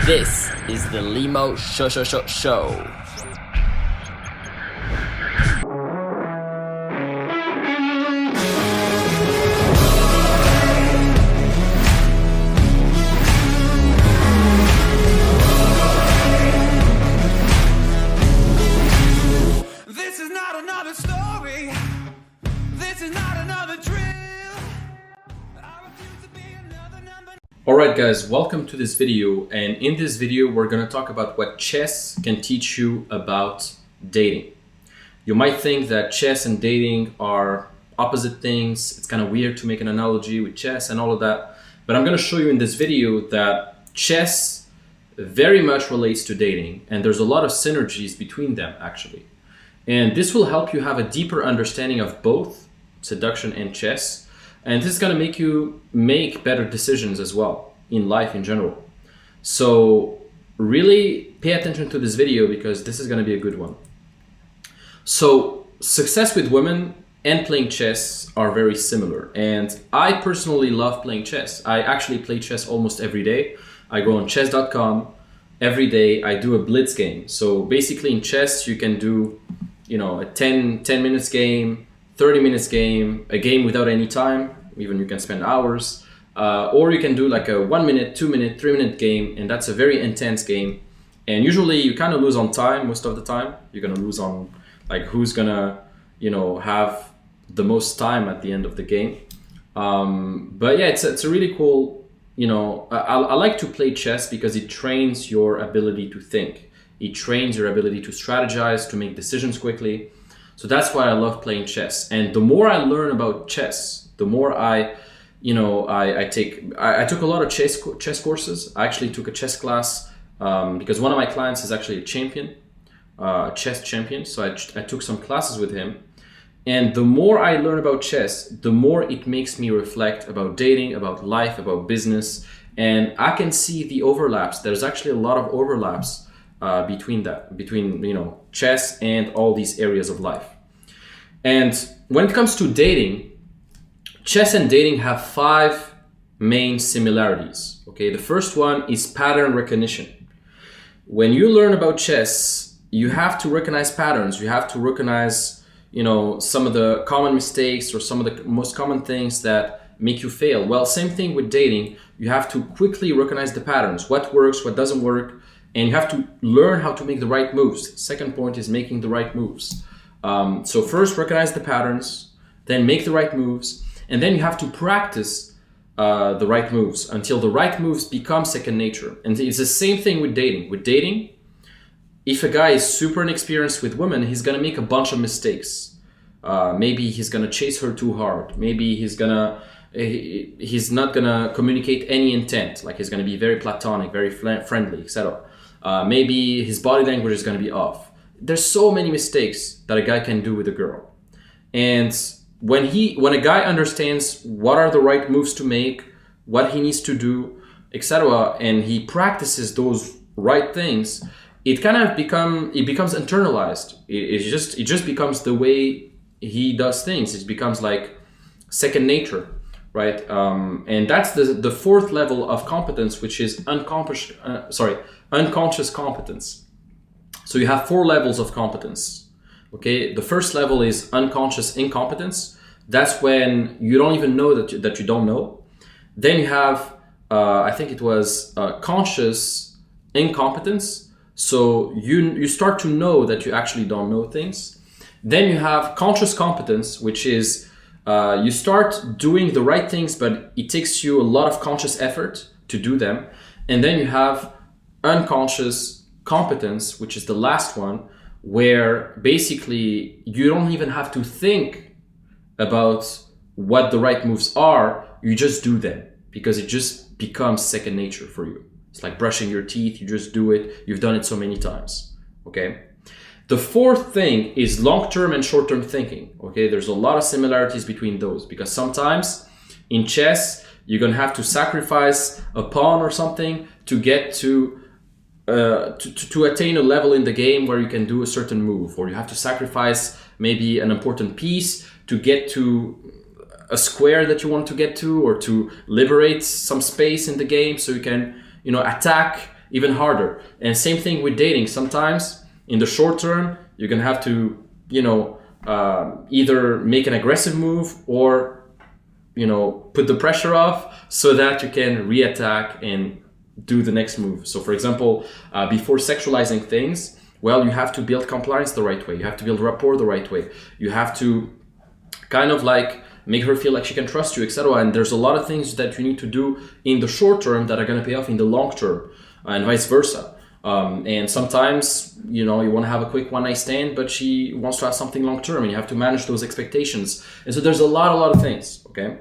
This is the Limo Show. This is not another story. This is not another drill. I refuse to be another number. Alright guys, welcome to this video, and in this video we're going to talk about what chess can teach you about dating. You might think that chess and dating are opposite things. It's kind of weird to make an analogy with chess and all of that, but I'm going to show you in this video that chess very much relates to dating, and there's a lot of synergies between them actually. And this will help you have a deeper understanding of both seduction and chess. And this is going to make you make better decisions as well in life in general. So really pay attention to this video because this is going to be a good one. So success with women and playing chess are very similar. And I personally love playing chess. I actually play chess almost every day. I go on chess.com every day. I do a blitz game. So basically in chess you can do a 10 minutes game, 30 minutes game, a game without any time, even you can spend hours, or you can do like a 1 minute, 2 minute, 3 minute game, and that's a very intense game. And usually you kind of lose on time most of the time. You're gonna lose on like who's gonna, have the most time at the end of the game. But yeah, it's a really cool, I like to play chess because it trains your ability to think. It trains your ability to strategize, to make decisions quickly. So that's why I love playing chess. And the more I learn about chess, the more I took a lot of chess courses. I actually took a chess class because one of my clients is actually a champion, chess champion. So I took some classes with him. And the more I learn about chess, the more it makes me reflect about dating, about life, about business. And I can see the overlaps. There's actually a lot of overlaps between chess and all these areas of life. And when it comes to dating, chess and dating have 5 main similarities. Okay, the first one is pattern recognition. When you learn about chess, you have to recognize patterns. You have to recognize, some of the common mistakes or some of the most common things that make you fail. Well, same thing with dating. You have to quickly recognize the patterns, what works, what doesn't work, and you have to learn how to make the right moves. Second point is making the right moves. So first recognize the patterns, then make the right moves, and then you have to practice the right moves until the right moves become second nature. And it's the same thing with dating. With dating, if a guy is super inexperienced with women, he's gonna make a bunch of mistakes. Maybe he's gonna chase her too hard. Maybe he's not gonna communicate any intent. Like he's gonna be very platonic, very friendly, etc. Maybe his body language is going to be off. There's so many mistakes that a guy can do with a girl. And when a guy understands what are the right moves to make, what he needs to do, etc., and he practices those right things, it becomes internalized. It just becomes the way he does things. It becomes like second nature, right? And that's the fourth level of competence, which is unconscious competence. So you have 4 levels of competence. Okay, the first level is unconscious incompetence. That's when you don't even know that you don't know. Then you have I think it was conscious incompetence. So you start to know that you actually don't know things. Then you have conscious competence, which is you start doing the right things, but it takes you a lot of conscious effort to do them. And then you have unconscious competence, which is the last one, where basically you don't even have to think about what the right moves are. You just do them because it just becomes second nature for you. It's like brushing your teeth. You just do it. You've done it so many times. Okay. The fourth thing is long-term and short-term thinking. Okay. There's a lot of similarities between those because sometimes in chess, you're going to have to sacrifice a pawn or something to get to attain a level in the game where you can do a certain move, or you have to sacrifice maybe an important piece to get to a square that you want to get to, or to liberate some space in the game so you can attack even harder. And same thing with dating. Sometimes in the short term, you're gonna have to, either make an aggressive move or, put the pressure off so that you can reattack and do the next move. So for example, before sexualizing things, well, you have to build compliance the right way. You have to build rapport the right way. You have to kind of like make her feel like she can trust you, etc. And there's a lot of things that you need to do in the short term that are going to pay off in the long term, and vice versa. And sometimes, you want to have a quick one-night stand, but she wants to have something long-term, and you have to manage those expectations. And so there's a lot of things, okay?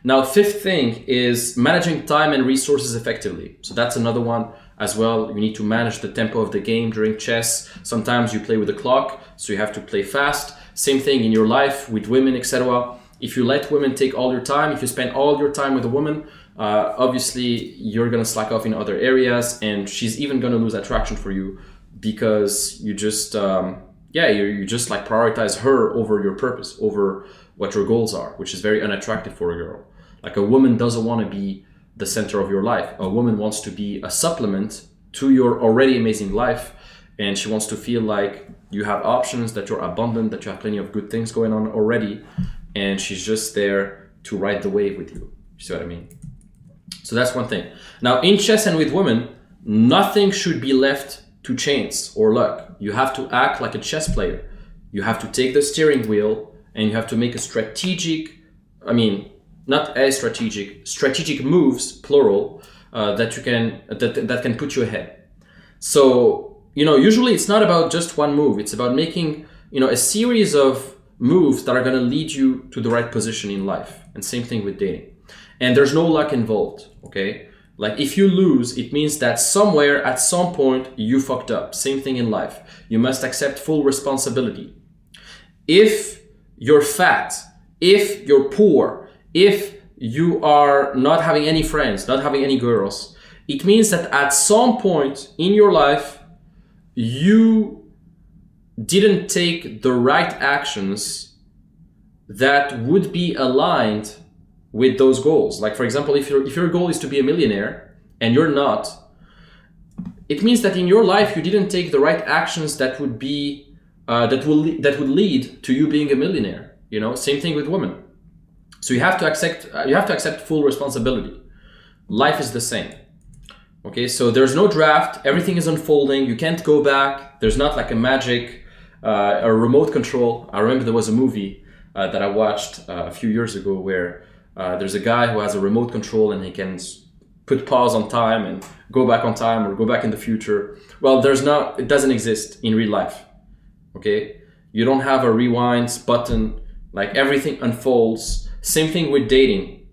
Now, fifth thing is managing time and resources effectively. So that's another one as well. You need to manage the tempo of the game during chess. Sometimes you play with the clock, so you have to play fast. Same thing in your life with women, etc. If you let women take all your time, if you spend all your time with a woman, obviously you're gonna slack off in other areas, and she's even gonna lose attraction for you because you just you just like prioritize her over your purpose, over what your goals are, which is very unattractive for a girl. Like, a woman doesn't want to be the center of your life. A woman wants to be a supplement to your already amazing life, and she wants to feel like you have options, that you're abundant, that you have plenty of good things going on already, and she's just there to ride the wave with you. You see what I mean? So that's one thing. Now, in chess and with women, nothing should be left to chance or luck. You have to act like a chess player. You have to take the steering wheel, and you have to make a strategic moves, plural, that can put you ahead. So, usually it's not about just one move. It's about making, a series of moves that are going to lead you to the right position in life. And same thing with dating. And there's no luck involved, okay? Like, if you lose, it means that somewhere at some point you fucked up. Same thing in life. You must accept full responsibility. If you're fat, if you're poor, if you are not having any friends, not having any girls, it means that at some point in your life, you didn't take the right actions that would be aligned with those goals. Like, for example, if your goal is to be a millionaire and you're not, it means that in your life you didn't take the right actions that would be that would lead to you being a millionaire. Same thing with women. So you have to accept full responsibility. Life is the same. Okay, so there's no draft. Everything is unfolding. You can't go back. There's not like a magic, a remote control. I remember there was a movie that I watched a few years ago where there's a guy who has a remote control and he can put pause on time and go back on time or go back in the future. Well, it doesn't exist in real life. Okay, you don't have a rewind button. Like, everything unfolds. Same thing with dating.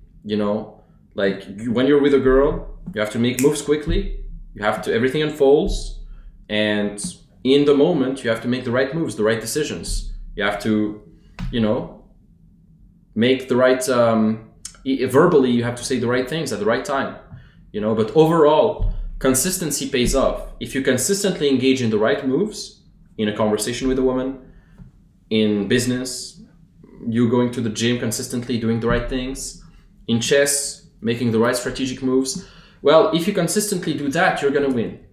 Like, when you're with a girl, you have to make moves quickly. Everything unfolds, and in the moment, you have to make the right moves, the right decisions. You have to, make the right. Verbally, you have to say the right things at the right time. But overall, consistency pays off. If you consistently engage in the right moves, in a conversation with a woman, in business, you going to the gym consistently, doing the right things, in chess, making the right strategic moves. Well, if you consistently do that, you're going to win.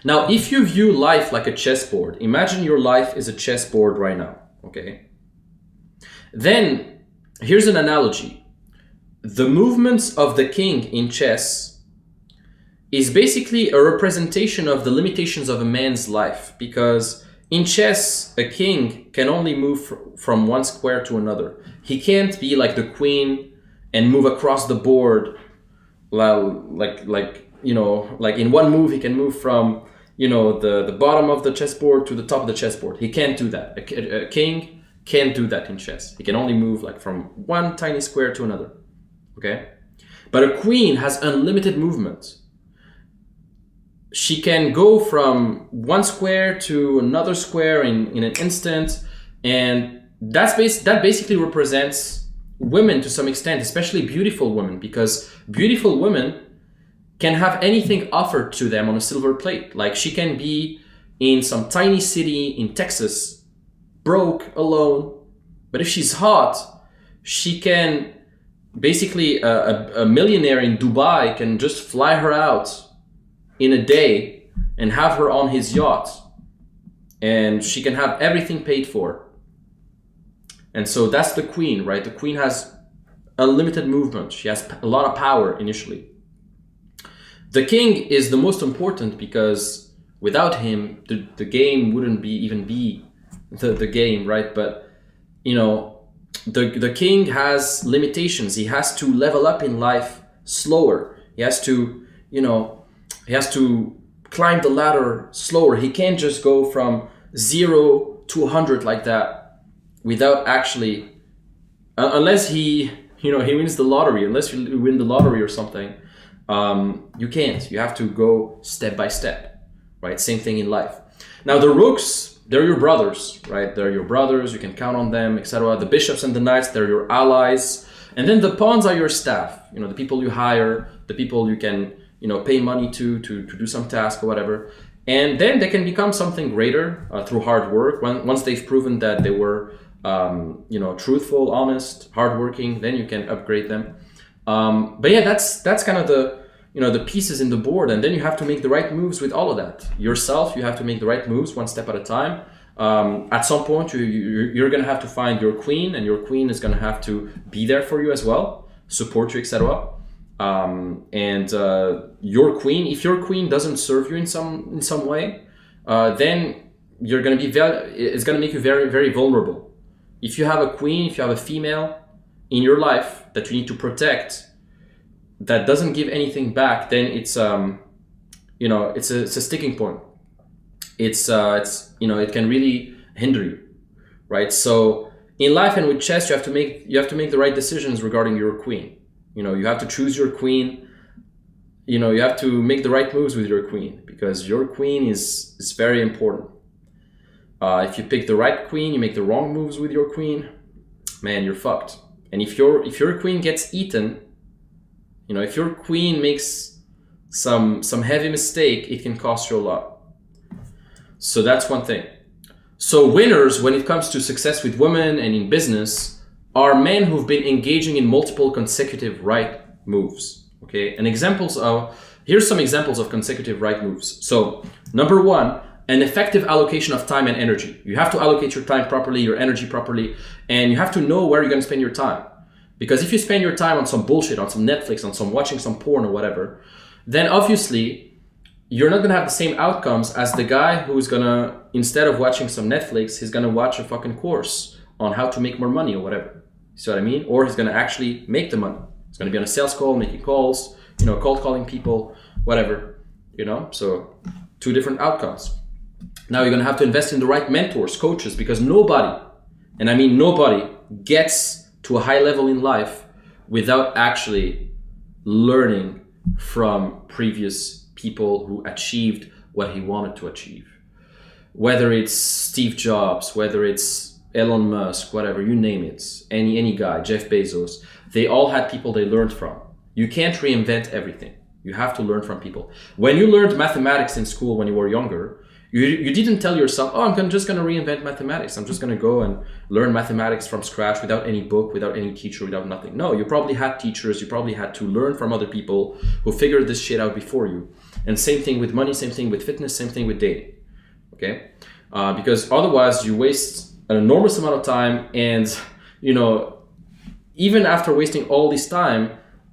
Now, if you view life like a chessboard, imagine your life is a chessboard right now, okay? Then, here's an analogy. The movements of the king in chess is basically a representation of the limitations of a man's life, because in chess, a king can only move from one square to another. He can't be like the queen and move across the board. Like in one move, he can move from, the bottom of the chessboard to the top of the chessboard. He can't do that. A king can't do that in chess. He can only move like from one tiny square to another. Okay? But a queen has unlimited movement. She can go from one square to another square in an instant, and that basically represents women to some extent, especially beautiful women, because beautiful women can have anything offered to them on a silver plate. Like, she can be in some tiny city in Texas, broke, alone, but if she's hot, she can basically a millionaire in Dubai can just fly her out in a day and have her on his yacht, and she can have everything paid for. And so that's the queen, right? The queen has unlimited movement. She has a lot of power initially. The king is the most important because without him, the game wouldn't even be the game, right? But, you know, the king has limitations. He has to level up in life slower. He has to, you know, he has to climb the ladder slower. He can't just go from 0 to 100 like that without actually, unless he, you know, he wins the lottery. Unless you win the lottery or something, you can't. You have to go step by step, right? Same thing in life. Now the rooks, they're your brothers, right? They're your brothers. You can count on them, etc. The bishops and the knights, they're your allies. And then the pawns are your staff. You know, the people you hire, the people you can, you know, pay money to do some task or whatever. And then they can become something greater through hard work. Once they've proven that they were, you know, truthful, honest, hardworking, then you can upgrade them. But yeah, that's kind of the, you know, the pieces in the board. And then you have to make the right moves with all of that. Yourself, you have to make the right moves one step at a time. At some point, you're going to have to find your queen, and your queen is going to have to be there for you as well, support you, etc. Your queen, if your queen doesn't serve you in some way, then you're going to be it's going to make you very, very vulnerable. If you have a queen, if you have a female in your life that you need to protect, that doesn't give anything back, then it's you know, it's a sticking point. It's you know, it can really hinder you, right? So in life and with chess, you have to make the right decisions regarding your queen. You know, you have to choose your queen. You know, you have to make the right moves with your queen, because your queen is very important. If you pick the right queen, you make the wrong moves with your queen, man, you're fucked. And if your queen gets eaten, you know, if your queen makes some heavy mistake, it can cost you a lot. So that's one thing. So winners, when it comes to success with women and in business, are men who've been engaging in multiple consecutive right moves. Okay, and here's some examples of consecutive right moves. So number one, an effective allocation of time and energy. You have to allocate your time properly, your energy properly, and you have to know where you're going to spend your time. Because if you spend your time on some bullshit, on some Netflix, on some watching some porn or whatever, then obviously you're not going to have the same outcomes as the guy who's going to, instead of watching some Netflix, he's going to watch a fucking course on how to make more money or whatever. See what I mean? Or he's going to actually make the money. He's going to be on a sales call, making calls, you know, cold calling people, whatever, you know? So two different outcomes. Now you're going to have to invest in the right mentors, coaches, because nobody, and I mean nobody, gets to a high level in life without actually learning from previous people who achieved what he wanted to achieve. Whether it's Steve Jobs, whether it's Elon Musk, whatever, you name it, any guy, Jeff Bezos, they all had people they learned from. You can't reinvent everything. You have to learn from people. When you learned mathematics in school when you were younger, you didn't tell yourself, oh, I'm just going to reinvent mathematics. I'm just going to go and learn mathematics from scratch without any book, without any teacher, without nothing. No, you probably had teachers. You probably had to learn from other people who figured this shit out before you. And same thing with money, same thing with fitness, same thing with dating. Okay? Because otherwise you waste an enormous amount of time, and, you know, even after wasting all this time,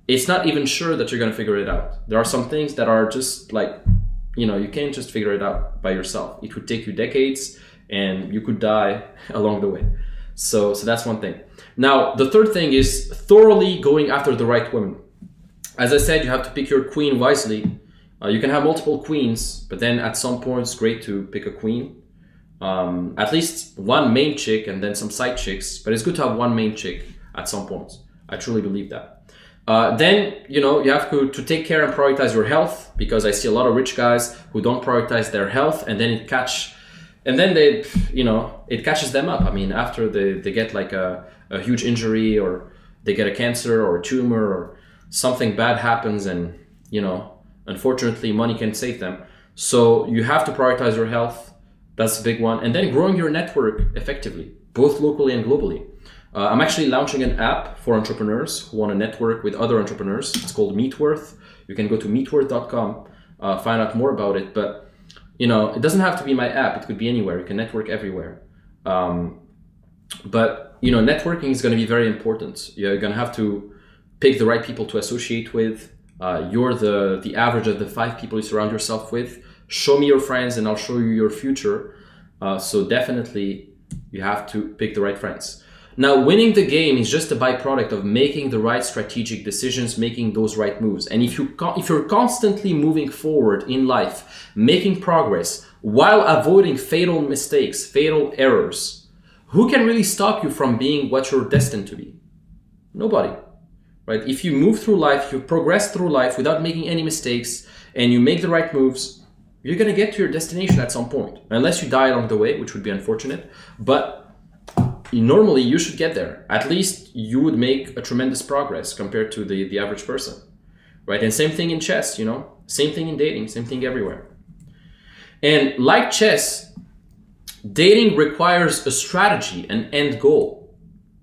it's not even sure that you're going to figure it out. There are some things that are just like, you know, you can't just figure it out by yourself. It would take you decades, and you could die along the way. So that's one thing. Now, the third thing is thoroughly going after the right woman. As I said, you have to pick your queen wisely. You can have multiple queens, but then at some point it's great to pick a queen. At least one main chick and then some side chicks, but it's good to have one main chick at some point. I truly believe that. Then, you know, you have to take care and prioritize your health, because I see a lot of rich guys who don't prioritize their health, and then it catches them up. I mean, after they get like a huge injury, or they get a cancer or a tumor, or something bad happens, and, you know, unfortunately money can save them. So you have to prioritize your health. That's a big one. And then growing your network effectively, both locally and globally. I'm actually launching an app for entrepreneurs who want to network with other entrepreneurs. It's called Meetworth. You can go to meetworth.com. find out more about it. But it doesn't have to be my app. It could be anywhere. You can network everywhere. But networking is going to be very important. You're going to have to pick the right people to associate with. You're the average of the 5 people you surround yourself with. Show me your friends and I'll show you your future. So definitely you have to pick the right friends. Now, winning the game is just a byproduct of making the right strategic decisions, making those right moves. And if you're constantly moving forward in life, making progress while avoiding fatal mistakes, fatal errors, who can really stop you from being what you're destined to be? Nobody, right? If you move through life, you progress through life without making any mistakes, and you make the right moves, you're going to get to your destination at some point, unless you die along the way, which would be unfortunate. But normally you should get there. At least you would make a tremendous progress compared to the average person, right? And same thing in chess, same thing in dating, same thing everywhere. And like chess, dating requires a strategy, an end goal.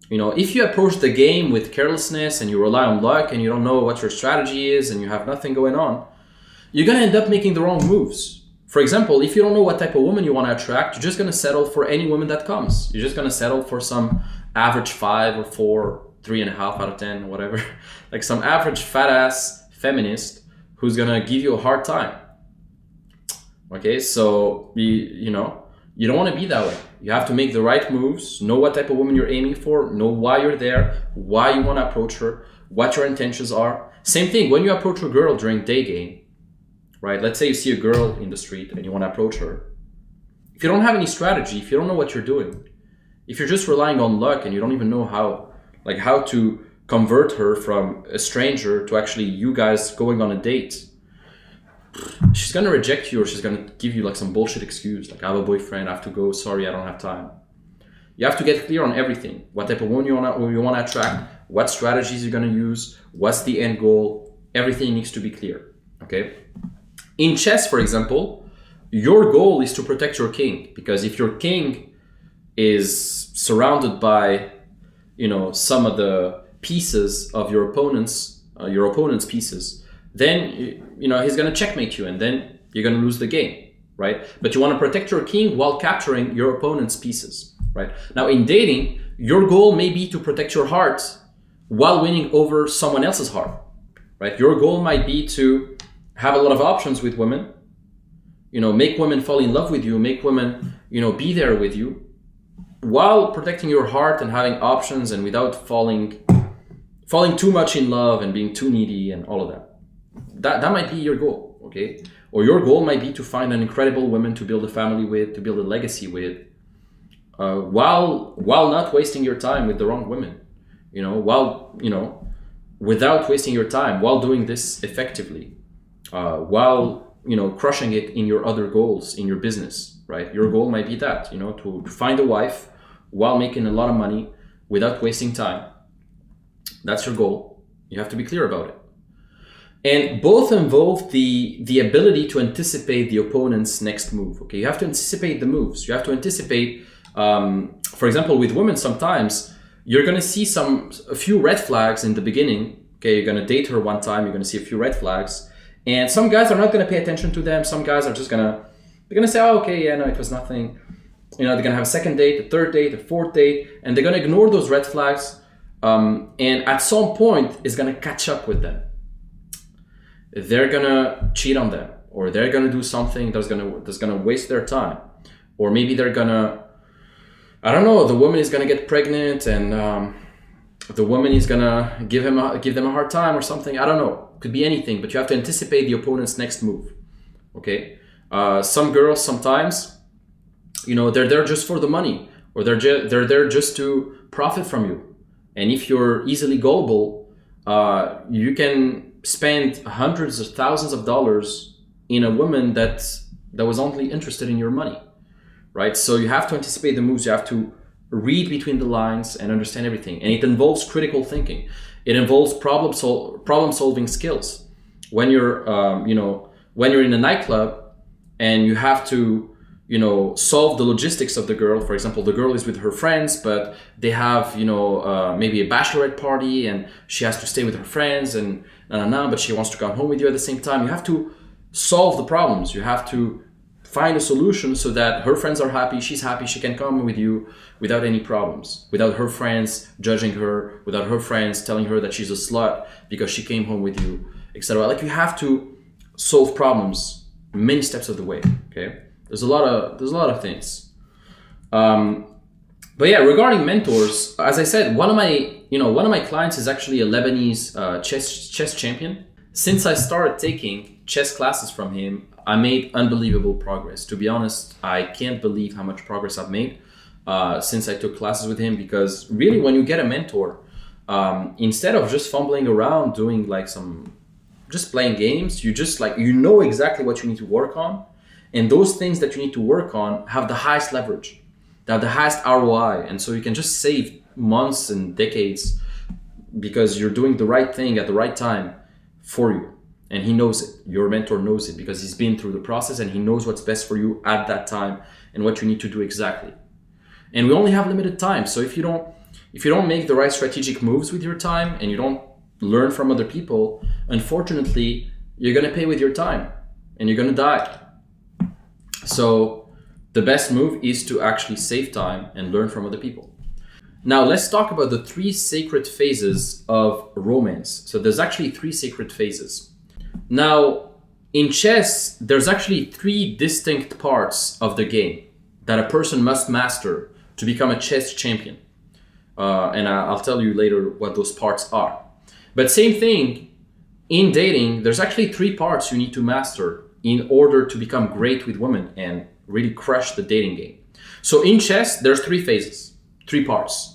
If you approach the game with carelessness and you rely on luck and you don't know what your strategy is and you have nothing going on, you're going to end up making the wrong moves. For example, if you don't know what type of woman you want to attract, you're just going to settle for any woman that comes. You're just going to settle for some average 5 or 4, 3.5 out of 10, whatever. Like some average fat ass feminist who's going to give you a hard time. Okay, so you don't want to be that way. You have to make the right moves, know what type of woman you're aiming for, know why you're there, why you want to approach her, what your intentions are. Same thing when you approach a girl during day game. Right? Let's say you see a girl in the street and you want to approach her. If you don't have any strategy, if you don't know what you're doing, if you're just relying on luck and you don't even know how to convert her from a stranger to actually you guys going on a date, she's going to reject you, or she's going to give you like some bullshit excuse. Like, I have a boyfriend, I have to go, sorry, I don't have time. You have to get clear on everything. What type of woman you want to attract, what strategies you're going to use, what's the end goal. Everything needs to be clear. Okay? In chess, for example, your goal is to protect your king, because if your king is surrounded by, some of the pieces of your opponent's pieces, then he's going to checkmate you, and then you're going to lose the game, right? But you want to protect your king while capturing your opponent's pieces, right? Now, in dating, your goal may be to protect your heart while winning over someone else's heart, right? Your goal might be to have a lot of options with women, make women fall in love with you, make women, be there with you, while protecting your heart and having options and without falling too much in love and being too needy and all of that. That might be your goal, okay? Or your goal might be to find an incredible woman to build a family with, to build a legacy with, while not wasting your time with the wrong women, without wasting your time, while doing this effectively. While crushing it in your other goals in your business, right? Your goal might be that, to find a wife while making a lot of money without wasting time. That's your goal. You have to be clear about it. And both involve the ability to anticipate the opponent's next move. Okay, you have to anticipate the moves. You have to anticipate, for example, with women, sometimes you're going to see a few red flags in the beginning. Okay, you're going to date her one time, you're going to see a few red flags. And some guys are not going to pay attention to them. Some guys are just they're going to say, oh, okay, yeah, no, it was nothing. They're going to have a second date, a third date, a fourth date, and they're going to ignore those red flags. And at some point, it's going to catch up with them. They're going to cheat on them, or they're going to do something that's going to waste their time. Or maybe they're going to, I don't know, the woman is going to get pregnant and the woman is going to give them a hard time or something. I don't know. Could be anything, but you have to anticipate the opponent's next move. Okay, some girls sometimes, they're there just for the money, or they're there just to profit from you. And if you're easily gullible, you can spend hundreds of thousands of dollars in a woman that was only interested in your money, right? So you have to anticipate the moves. You have to read between the lines and understand everything, and it involves critical thinking. It involves problem-solving skills. When you're, when you're in a nightclub and you have to, solve the logistics of the girl. For example, the girl is with her friends, but they have, maybe a bachelorette party, and she has to stay with her friends, but she wants to come home with you at the same time. You have to solve the problems. You have to find a solution so that her friends are happy, she's happy, she can come with you without any problems, without her friends judging her, without her friends telling her that she's a slut because she came home with you, etc. Like, you have to solve problems many steps of the way. Okay, there's a lot of things. But yeah, regarding mentors, as I said, one of my clients is actually a Lebanese chess champion. Since I started taking chess classes from him, I made unbelievable progress. To be honest, I can't believe how much progress I've made since I took classes with him. Because really, when you get a mentor, instead of just fumbling around doing like just playing games, you know exactly what you need to work on, and those things that you need to work on have the highest leverage, they have the highest ROI, and so you can just save months and decades because you're doing the right thing at the right time for you. And he knows it. Your mentor knows it because he's been through the process and he knows what's best for you at that time and what you need to do exactly. And we only have limited time. So if you don't make the right strategic moves with your time and you don't learn from other people, unfortunately, you're going to pay with your time and you're going to die. So the best move is to actually save time and learn from other people. Now, let's talk about the 3 sacred phases of romance. So there's actually 3 sacred phases. Now, in chess, there's actually 3 distinct parts of the game that a person must master to become a chess champion. And I'll tell you later what those parts are. But same thing, in dating, there's actually 3 parts you need to master in order to become great with women and really crush the dating game. So in chess, there's 3 phases, 3 parts.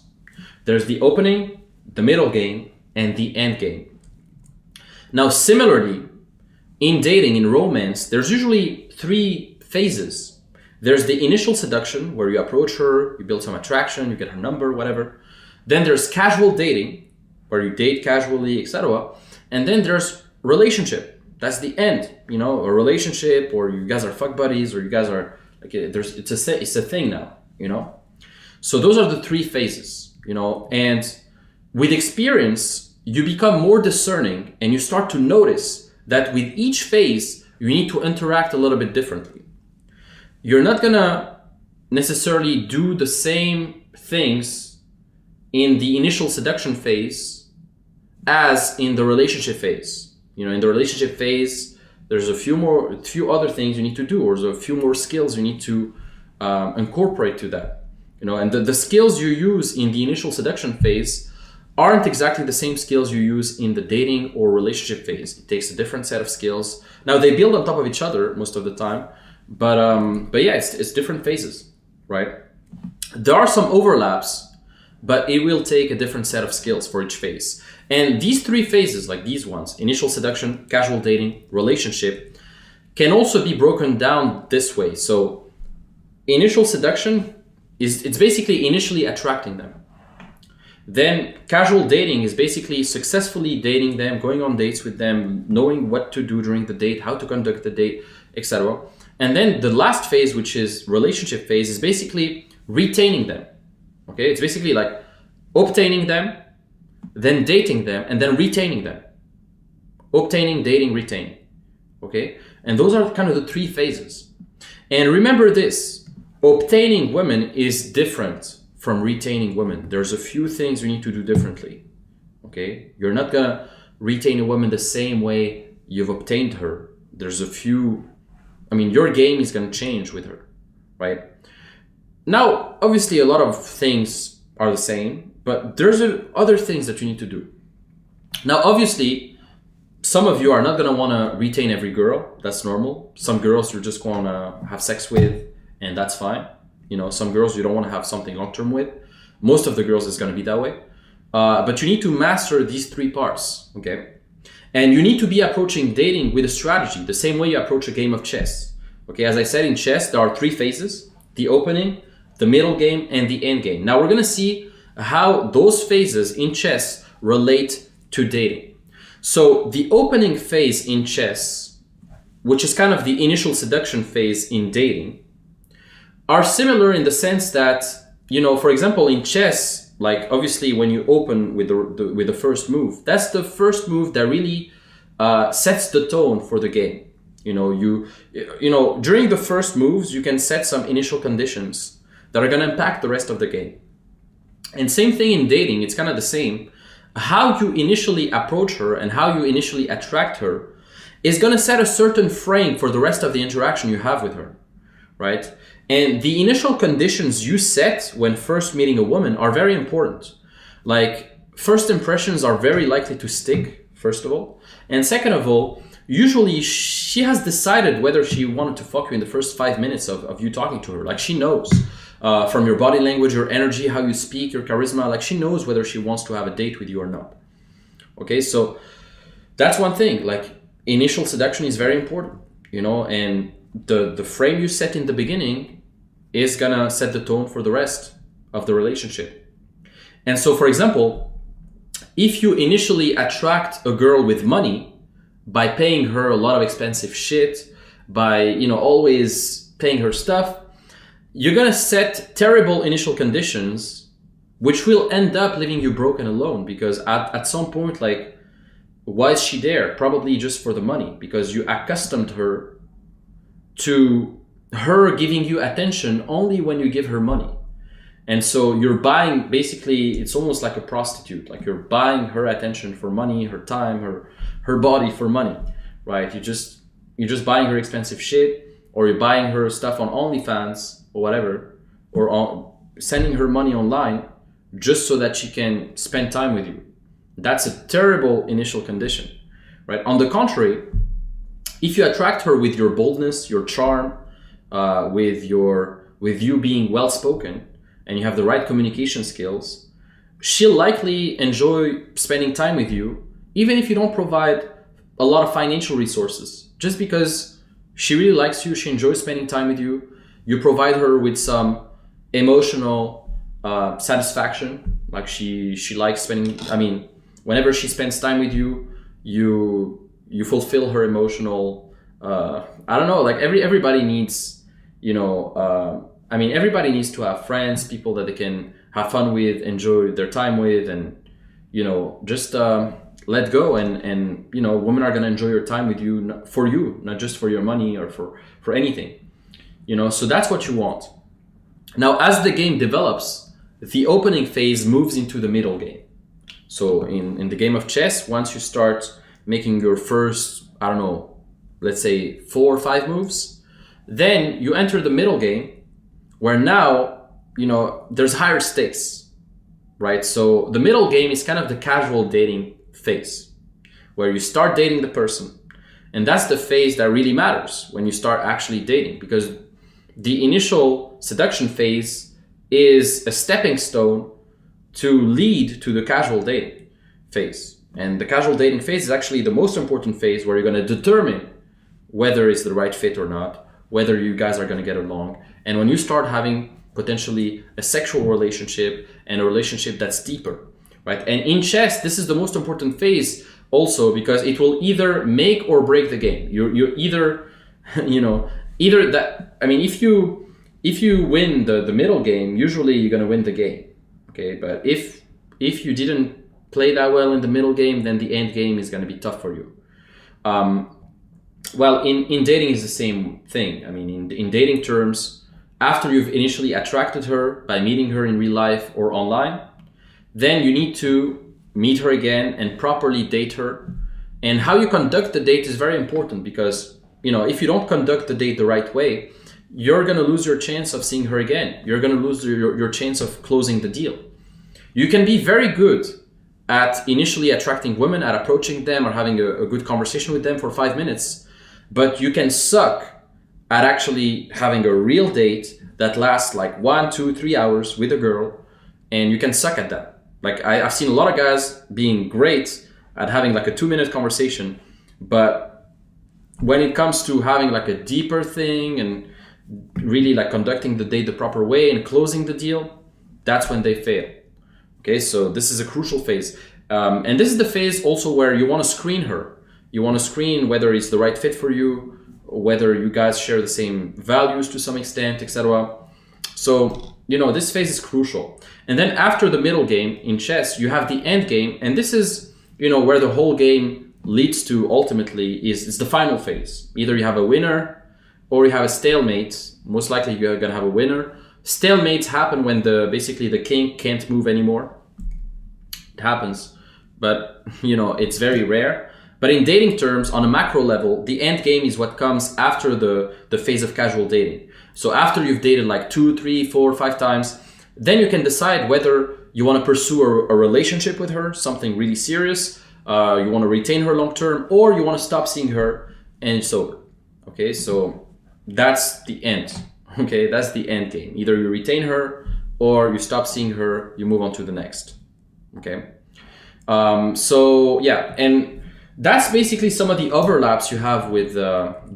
There's the opening, the middle game, and the end game. Now, similarly, in dating, in romance, there's usually 3 phases. There's the initial seduction, where you approach her, you build some attraction, you get her number, whatever. Then there's casual dating, where you date casually, etc. And then there's relationship. That's the end, a relationship, or you guys are fuck buddies, or you guys are like, it's a thing now, So those are the 3 phases, and with experience, you become more discerning and you start to notice that with each phase, you need to interact a little bit differently. You're not gonna necessarily do the same things in the initial seduction phase as in the relationship phase. In the relationship phase, there's a few other things you need to do, or there's a few more skills you need to incorporate to that. And the skills you use in the initial seduction phase aren't exactly the same skills you use in the dating or relationship phase. It takes a different set of skills. Now, they build on top of each other most of the time, but yeah, it's different phases, right? There are some overlaps, but it will take a different set of skills for each phase. And these 3 phases, like these ones, initial seduction, casual dating, relationship, can also be broken down this way. So initial seduction it's basically initially attracting them. Then casual dating is basically successfully dating them, going on dates with them, knowing what to do during the date, how to conduct the date, etc. And then the last phase, which is relationship phase, is basically retaining them. Okay, it's basically like obtaining them, then dating them, and then retaining them. Obtaining, dating, retaining. Okay, and those are kind of the 3 phases. And remember this, obtaining women is different from retaining women. There's a few things you need to do differently. Okay, you're not gonna retain a woman the same way you've obtained her. There's a few, your game is gonna change with her, right? Now, obviously a lot of things are the same, but there's other things that you need to do. Now, obviously, some of you are not gonna wanna retain every girl. That's normal. Some girls you're just gonna have sex with, and that's fine. Some girls you don't want to have something long-term with. Most of the girls is going to be that way. But you need to master these 3 parts, okay? And you need to be approaching dating with a strategy, the same way you approach a game of chess. Okay, as I said, in chess, there are 3 phases: the opening, the middle game, and the end game. Now we're going to see how those phases in chess relate to dating. So the opening phase in chess, which is kind of the initial seduction phase in dating, are similar in the sense that, for example, in chess, like obviously when you open with the first move, that's the first move that really sets the tone for the game. During the first moves, you can set some initial conditions that are going to impact the rest of the game. And same thing in dating, it's kind of the same. How you initially approach her and how you initially attract her is going to set a certain frame for the rest of the interaction you have with her, right? And the initial conditions you set when first meeting a woman are very important. Like, first impressions are very likely to stick, first of all. And second of all, usually she has decided whether she wanted to fuck you in the first 5 minutes of you talking to her. Like, she knows from your body language, your energy, how you speak, your charisma, like she knows whether she wants to have a date with you or not. Okay, so that's one thing. Like, initial seduction is very important, and the frame you set in the beginning is gonna set the tone for the rest of the relationship. And so, for example, if you initially attract a girl with money by paying her a lot of expensive shit, by always paying her stuff, you're gonna set terrible initial conditions, which will end up leaving you broken alone. Because at some point, like, why is she there? Probably just for the money, because you accustomed her to her giving you attention only when you give her money. And so you're buying, basically, it's almost like a prostitute. Like, you're buying her attention for money, her time, her body for money, right? You're just buying her expensive shit, or you're buying her stuff on OnlyFans or whatever, or sending her money online just so that she can spend time with you. That's a terrible initial condition, right? On the contrary, if you attract her with your boldness, your charm, with you being well-spoken, and you have the right communication skills, she'll likely enjoy spending time with you, even if you don't provide a lot of financial resources, just because she really likes you, she enjoys spending time with you. You provide her with some emotional satisfaction, like she likes spending, whenever she spends time with you, you fulfill her emotional, like everybody needs, everybody needs to have friends, people that they can have fun with, enjoy their time with, and, just let go. And women are going to enjoy your time with you, for you, not just for your money or for anything. So that's what you want. Now, as the game develops, the opening phase moves into the middle game. So in the game of chess, once you start making your first, let's say 4 or 5 moves, then you enter the middle game, where now, there's higher stakes, right? So the middle game is kind of the casual dating phase, where you start dating the person. And that's the phase that really matters when you start actually dating, because the initial seduction phase is a stepping stone to lead to the casual dating phase. And the casual dating phase is actually the most important phase, where you're going to determine whether it's the right fit or not, whether you guys are going to get along. And when you start having potentially a sexual relationship, and a relationship that's deeper, right? And in chess, this is the most important phase also, because it will either make or break the game. You're either, either that, if you win the middle game, usually you're going to win the game. Okay, but if you didn't play that well in the middle game, then the end game is going to be tough for you. Well, in dating is the same thing. In dating terms, after you've initially attracted her by meeting her in real life or online, then you need to meet her again and properly date her. And how you conduct the date is very important, because, if you don't conduct the date the right way, you're going to lose your chance of seeing her again. You're going to lose your chance of closing the deal. You can be very good at initially attracting women, at approaching them or having a good conversation with them for 5 minutes, but you can suck at actually having a real date that lasts like 1, 2, 3 hours with a girl, and you can suck at that. Like, I've seen a lot of guys being great at having like a 2-minute conversation, but when it comes to having like a deeper thing and really like conducting the date the proper way and closing the deal, that's when they fail. Okay, so this is a crucial phase. And this is the phase also where you want to screen her. You want to screen whether it's the right fit for you, whether you guys share the same values to some extent, etc. So, this phase is crucial. And then after the middle game in chess, you have the end game. And this is, where the whole game leads to ultimately is the final phase. Either you have a winner or you have a stalemate. Most likely you're gonna have a winner. Stalemates happen when basically the king can't move anymore. It happens, but it's very rare. But in dating terms, on a macro level, the end game is what comes after the phase of casual dating. So after you've dated like 2, 3, 4, 5 times, then you can decide whether you want to pursue a relationship with her, something really serious. You want to retain her long term, or you want to stop seeing her and it's over. Okay, so that's the end. Okay, that's the end game. Either you retain her or you stop seeing her, you move on to the next. Okay, so yeah, and that's basically some of the overlaps you have with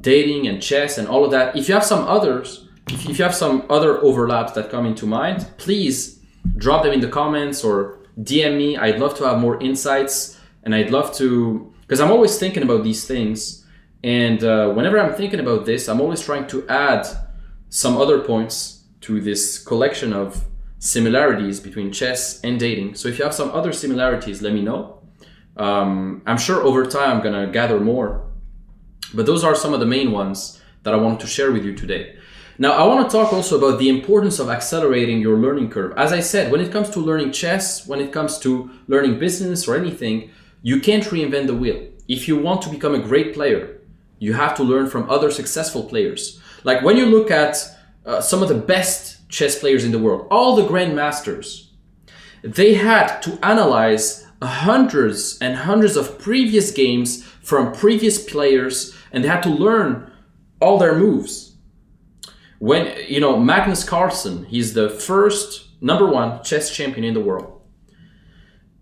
dating and chess and all of that. If you have some others, if you have some other overlaps that come into mind, please drop them in the comments or DM me. I'd love to have more insights, and I'd love to, because I'm always thinking about these things. And whenever I'm thinking about this, I'm always trying to add some other points to this collection of similarities between chess and dating. So if you have some other similarities, let me know. I'm sure over time I'm gonna gather more, but those are some of the main ones that I wanted to share with you today. Now, I want to talk also about the importance of accelerating your learning curve. As I said, when it comes to learning chess, when it comes to learning business or anything, you can't reinvent the wheel. If you want to become a great player, you have to learn from other successful players. Like when you look at some of the best chess players in the world, all the grandmasters, they had to analyze hundreds and hundreds of previous games from previous players, and they had to learn all their moves. When, Magnus Carlsen, he's the first #1 chess champion in the world.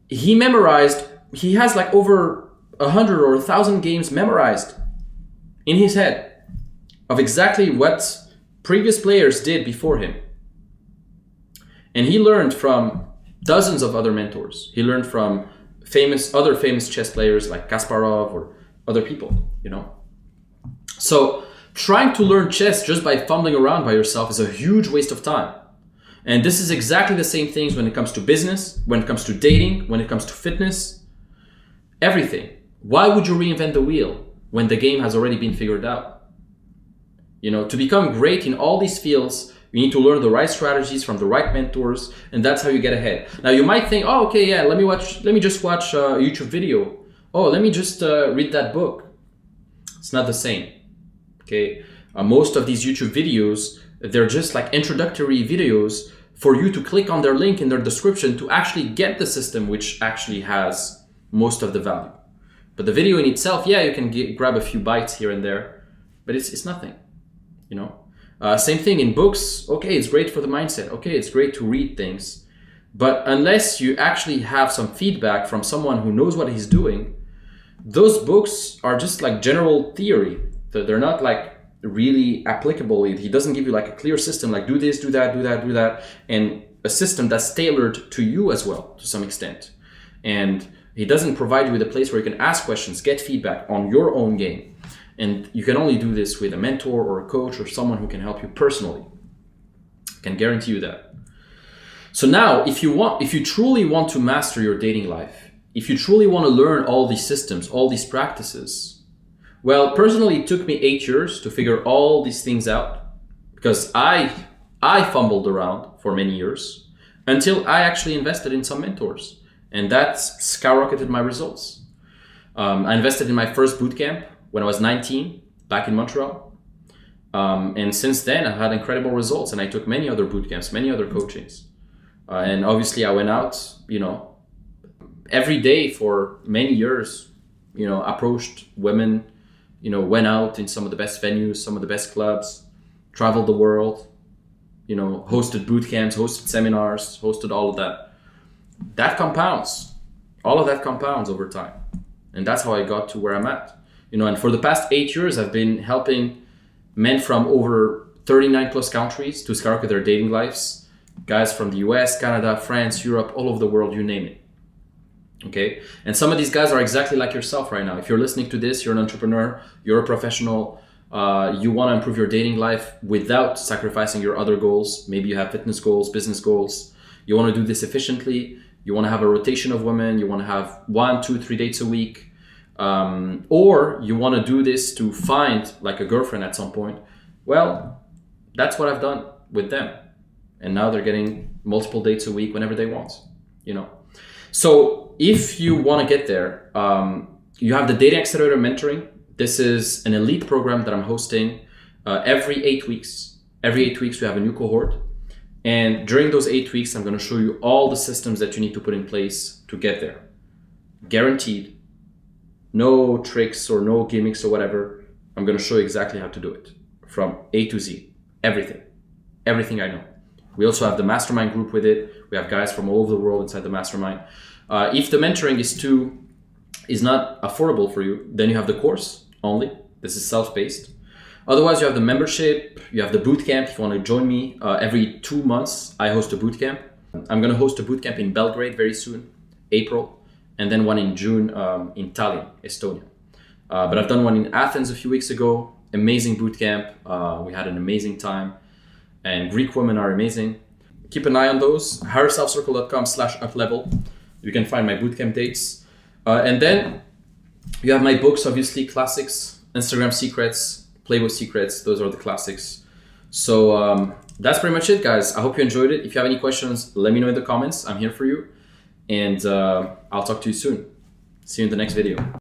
He has like over 100 or 1,000 games memorized in his head of exactly what previous players did before him. And he learned from dozens of other mentors. He learned from other famous chess players like Kasparov or other people, So trying to learn chess just by fumbling around by yourself is a huge waste of time. And this is exactly the same things when it comes to business, when it comes to dating, when it comes to fitness, everything. Why would you reinvent the wheel when the game has already been figured out? To become great in all these fields, you need to learn the right strategies from the right mentors, and that's how you get ahead. Now you might think, oh, okay, yeah, let me just watch a YouTube video. Oh, let me just read that book. It's not the same. Okay, most of these YouTube videos, they're just like introductory videos for you to click on their link in their description to actually get the system, which actually has most of the value. But the video in itself, yeah, you can grab a few bites here and there, but it's nothing, Same thing in books. Okay, it's great for the mindset. Okay, it's great to read things, but unless you actually have some feedback from someone who knows what he's doing, those books are just like general theory. They're not like really applicable. He doesn't give you like a clear system, like do this, do that, do that, do that, and a system that's tailored to you as well to some extent. And he doesn't provide you with a place where you can ask questions, get feedback on your own game. And you can only do this with a mentor or a coach or someone who can help you personally. I can guarantee you that. So now, if you truly want to master your dating life, if you truly want to learn all these systems, all these practices, well, personally, it took me 8 years to figure all these things out, because I fumbled around for many years until I actually invested in some mentors, and that skyrocketed my results. I invested in my first bootcamp when I was 19, back in Montreal. And since then, I've had incredible results, and I took many other bootcamps, many other coachings. And obviously, I went out, every day for many years, approached women, went out in some of the best venues, some of the best clubs, traveled the world, hosted boot camps, hosted seminars, hosted all of that. That compounds. All of that compounds over time. And that's how I got to where I'm at. And for the past 8 years, I've been helping men from over 39 plus countries to skyrocket their dating lives. Guys from the US, Canada, France, Europe, all over the world, you name it. Okay, and some of these guys are exactly like yourself right now. If you're listening to this, you're an entrepreneur, you're a professional, you want to improve your dating life without sacrificing your other goals. Maybe you have fitness goals, business goals. You want to do this efficiently. You want to have a rotation of women. You want to have 1, 2, 3 dates a week. or you want to do this to find like a girlfriend at some point, well, that's what I've done with them. And now they're getting multiple dates a week whenever they want, you know. So if you want to get there, you have the Dating Accelerator Mentoring. This is an elite program that I'm hosting every 8 weeks. Every 8 weeks, we have a new cohort. And during those 8 weeks, I'm going to show you all the systems that you need to put in place to get there. Guaranteed. No tricks or no gimmicks or whatever. I'm going to show you exactly how to do it from A to Z. Everything. Everything I know. We also have the mastermind group with it. We have guys from all over the world inside the mastermind. If the mentoring is not affordable for you, then you have the course only. This is self-paced. Otherwise, you have the membership, you have the bootcamp. If you want to join me, every 2 months, I host a bootcamp. I'm going to host a bootcamp in Belgrade very soon, April, and then one in June in Tallinn, Estonia. But I've done one in Athens a few weeks ago. Amazing bootcamp. We had an amazing time. And Greek women are amazing. Keep an eye on those. higherselfcircle.com/uplevel. You can find my bootcamp dates. And then you have my books, obviously, classics, Instagram secrets, Playboy secrets. Those are the classics. So that's pretty much it, guys. I hope you enjoyed it. If you have any questions, let me know in the comments. I'm here for you. And I'll talk to you soon. See you in the next video.